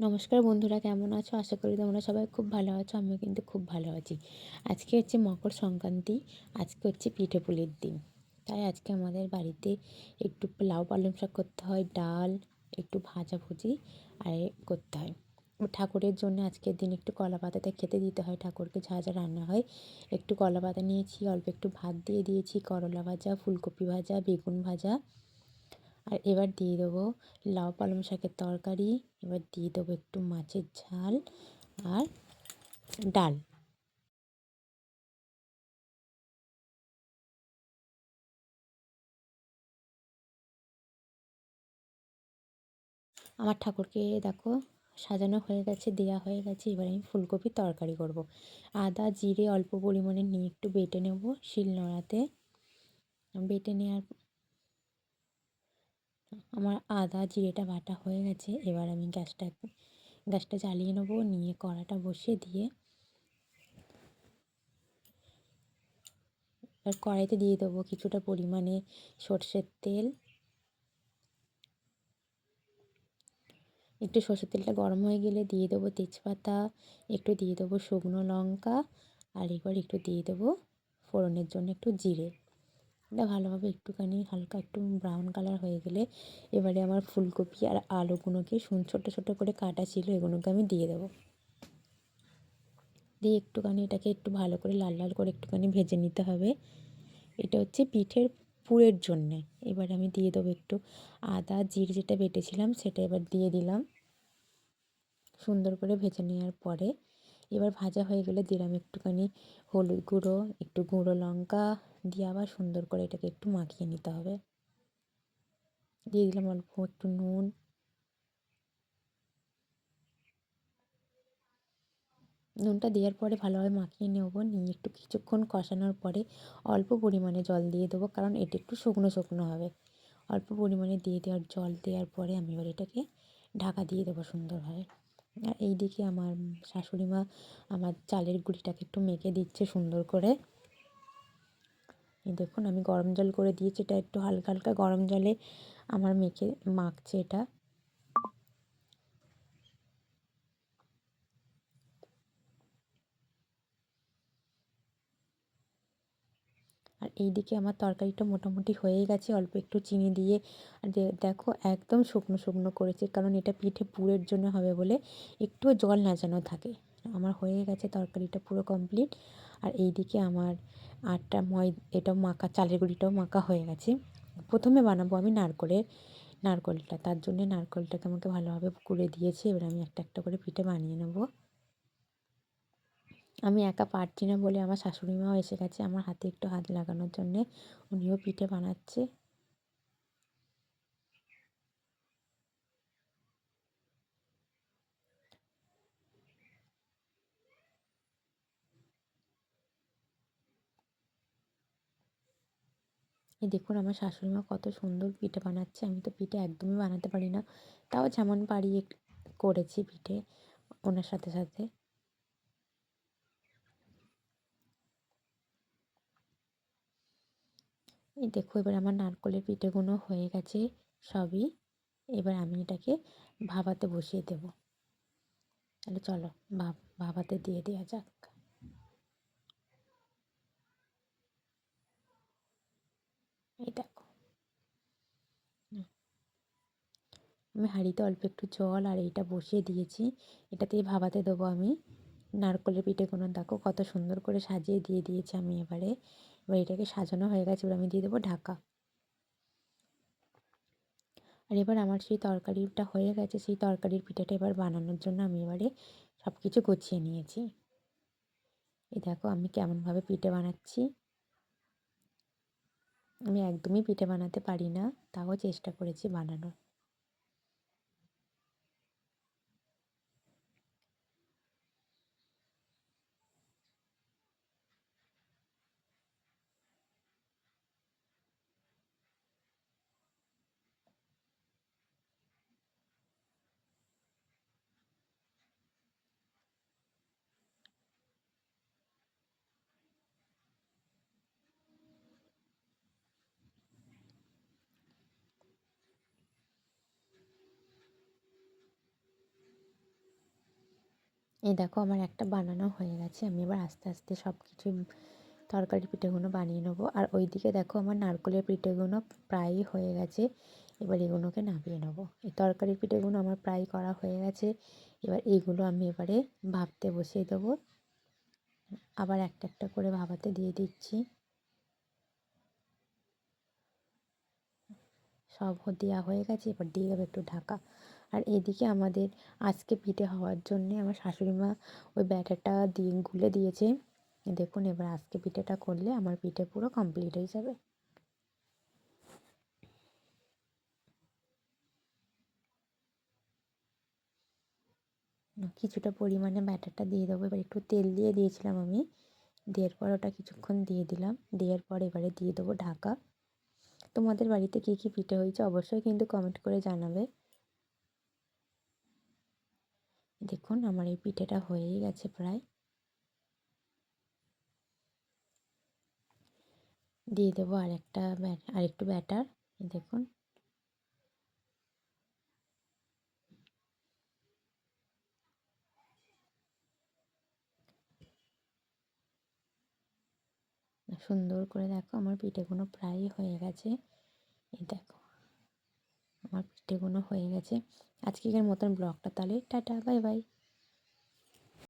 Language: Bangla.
নমস্কার বন্ধুরা, কেমন আছো? আশা করি তোমরা সবাই খুব ভালো আছো। আমিও কিন্তু খুব ভালো আছি। আজকে হচ্ছে মকর সংক্রান্তি। আজকে হচ্ছে পিঠে পুলির দিন। তাই আজকে আমাদের বাড়িতে একটু লাউ পালং শাক করতে হয়, ডাল, একটু ভাজাভুজি আর করতে হয়। ঠাকুরের জন্য আজকের দিন একটু কলা পাতাতে খেতে দিতে হয় ঠাকুরকে, যা যা রান্না হয়। একটু কলা পাতা নিয়েছি, অল্প একটু ভাত দিয়ে দিয়েছি, করলা ভাজা, ফুলকপি ভাজা, বেগুন ভাজা। আর এবার দিয়ে দেবো লাউ পালং শাকের তরকারি। এবার দিয়ে দেবো একটু মাছের ঝাল আর ডাল। আমার ঠাকুরকে দেখো সাজানো হয়ে গেছে, দেয়া হয়ে গেছে। এবার আমি ফুলকপির তরকারি করব। আদা জিরে অল্প পরিমাণে নিয়ে একটু বেটে নেব শিলনোড়াতে। বেটে নেওয়ার আমার আদা জিরেটা বাটা হয়ে গেছে। এবার আমি গ্যাসটা জ্বালিয়ে নেবো, নিয়ে কড়াটা বসিয়ে দিয়ে এবার কড়াইতে দিয়ে দেবো কিছুটা পরিমাণে সর্ষের তেল। একটু সর্ষের তেলটা গরম হয়ে গেলে দিয়ে দেবো তেজপাতা, একটু দিয়ে দেবো শুকনো লঙ্কা, আর এবার একটু দিয়ে দেবো ফোড়নের জন্য একটু জিরে। এটা ভালোভাবে একটুখানি হালকা একটু ব্রাউন কালার হয়ে গেলে এবারে আমার ফুলকপি আর আলুগুলোকে ছোটো ছোটো করে কাটা ছিল, এগুলোকে আমি দিয়ে দেবো। দিয়ে একটুখানি এটাকে একটু ভালো করে লাল লাল করে একটুখানি ভেজে নিতে হবে। এটা হচ্ছে পিঠের পুরের জন্যে। এবার আমি দিয়ে দেবো একটু আদা জিরে যেটা বেটেছিলাম সেটা এবার দিয়ে দিলাম। সুন্দর করে ভেজে নেওয়ার পরে এবার ভাজা হয়ে গেলে দিলাম একটুখানি হলুদ গুঁড়ো, একটু গুঁড়ো লঙ্কা দিয়ে আবার সুন্দর করে এটাকে একটু মাখিয়ে নিতে হবে। দিয়ে দিলাম অল্প একটু নুন। নুনটা দেওয়ার পরে ভালোভাবে মাখিয়ে নেব, নিয়ে একটু কিছুক্ষণ কষানোর পরে অল্প পরিমাণে জল দিয়ে দেবো, কারণ এটা একটু শুকনো শুকনো হবে। অল্প পরিমাণে দিয়ে দেওয়ার জল দেওয়ার পরে আমি এবার এটাকে ঢাকা দিয়ে দেবো সুন্দরভাবে। আর এই দিকে আমার শাশুড়ি মা আমার চালের গুঁড়িটাকে একটু মেখে দিচ্ছে সুন্দর করে। এই দেখুন আমি গরম জল করে দিয়েছি, এটা একটু হালকা হালকা গরম জলে আমার মাখছে এটা। আর এইদিকে আমার তরকারিটা মোটামুটি হয়ে গেছে, অল্প একটু চিনি দিয়ে। আর দেখো একদম শুকনো শুকনো করেছি, কারণ এটা পিঠে পুরের জন্য হবে বলে একটুও জল না যেন থাকে। আমার হয়ে গেছে তরকারিটা পুরো কমপ্লিট। আর এইদিকে আমার এটাও মাখা, চালের গুঁড়িটাও মাখা হয়ে গেছে। প্রথমে বানাবো আমি নারকলটা, তার জন্যে নারকলটাকে আমাকে ভালোভাবে কুড়ে দিয়েছি। এবার আমি একটা একটা করে পিঠে বানিয়ে নেবো। আমি একা পারছি না বলে আমার শাশুড়ি মাও এসে গেছে আমার হাতে একটু হাত লাগানোর জন্যে। উনিও পিঠে বানাচ্ছে। এই দেখুন আমার শাশুড়ি মা কত সুন্দর পিঠে বানাচ্ছে। আমি তো পিঠে একদমই বানাতে পারি না, তাও যেমন পারি করেছি পিঠে ওনার সাথে সাথে। এই দেখো এবার আমার নারকলের পিঠেগুলো হয়ে গেছে সবই। এবার আমি এটাকে ভাপাতে বসিয়ে দেবো। তাহলে চলো ভাপাতে দিয়ে দেওয়া যাক। এই দেখো আমি হাঁড়িতে অল্প একটু জল আর এইটা বসিয়ে দিয়েছি, এটাতেই ভাপাতে দেবো আমি। নারকলের পিঠেগুলো দেখো কত সুন্দর করে সাজিয়ে দিয়ে দিয়েছি আমি। এবার এটাকে সাজানো হয়ে গেছে, এবার আমি দিয়ে দেবো ঢাকা। আর এবার আমার সেই তরকারিটা হয়ে গেছে, সেই তরকারির পিঠাটা এবার বানানোর জন্য আমি এবারে সব কিছু গুছিয়ে নিয়েছি। এই দেখো আমি কেমনভাবে পিঠে বানাচ্ছি। আমি একদমই পিঠে বানাতে পারি না, তাও চেষ্টা করেছি বানানোর। এই দেখো আমার একটা বানানো হয়ে গেছে। আমি এবার আস্তে আস্তে সব কিছু তরকারি পিঠেগুলো বানিয়ে নেবো। আর ওইদিকে দেখো আমার নারকেলের পিঠেগুলো প্রায়ই হয়ে গেছে। এবার এগুলোকে নামিয়ে নেবো। এই তরকারি পিঠেগুলো আমার প্রায় করা হয়ে গেছে। এবার এইগুলো আমি এবারে ভাপতে বসিয়ে দেবো। আবার একটা একটা করে ভাপাতে দিয়ে দিচ্ছি। সব দেওয়া হয়ে গেছে, এবার দিয়ে দেবো একটু ঢাকা। আর এদিকে আমাদের আজকে পিঠে হওয়ার জন্যে আমার শাশুড়ি মা ওই ব্যাটারটা দিয়ে গুলে দিয়েছে। দেখুন এবার আজকে পিঠেটা করলে আমার পিঠে পুরো কমপ্লিট হয়ে যাবে। কিছুটা পরিমাণে ব্যাটারটা দিয়ে দেবো। এবার একটু তেল দিয়ে দিয়েছিলাম আমি, দেওয়ার পর ওটা কিছুক্ষণ দিয়ে দিলাম। দেওয়ার পর এবারে দিয়ে দেবো ঢাকা। তোমাদের বাড়িতে কী কী পিঠে হয়েছে অবশ্যই কিন্তু কমেন্ট করে জানাবে। দেখুন আমার এই পিঠেটা হয়েই গেছে প্রায়। দিয়ে দেবো আরেকটু ব্যাটার। দেখুন সুন্দর করে দেখো আমার পিঠেগুলো প্রায় হয়ে গেছে। এই দেখো আমার পিঠেগুলো হয়ে গেছে। আজকের মতন ব্লগটা তাহলে টাটা, বাই বাই।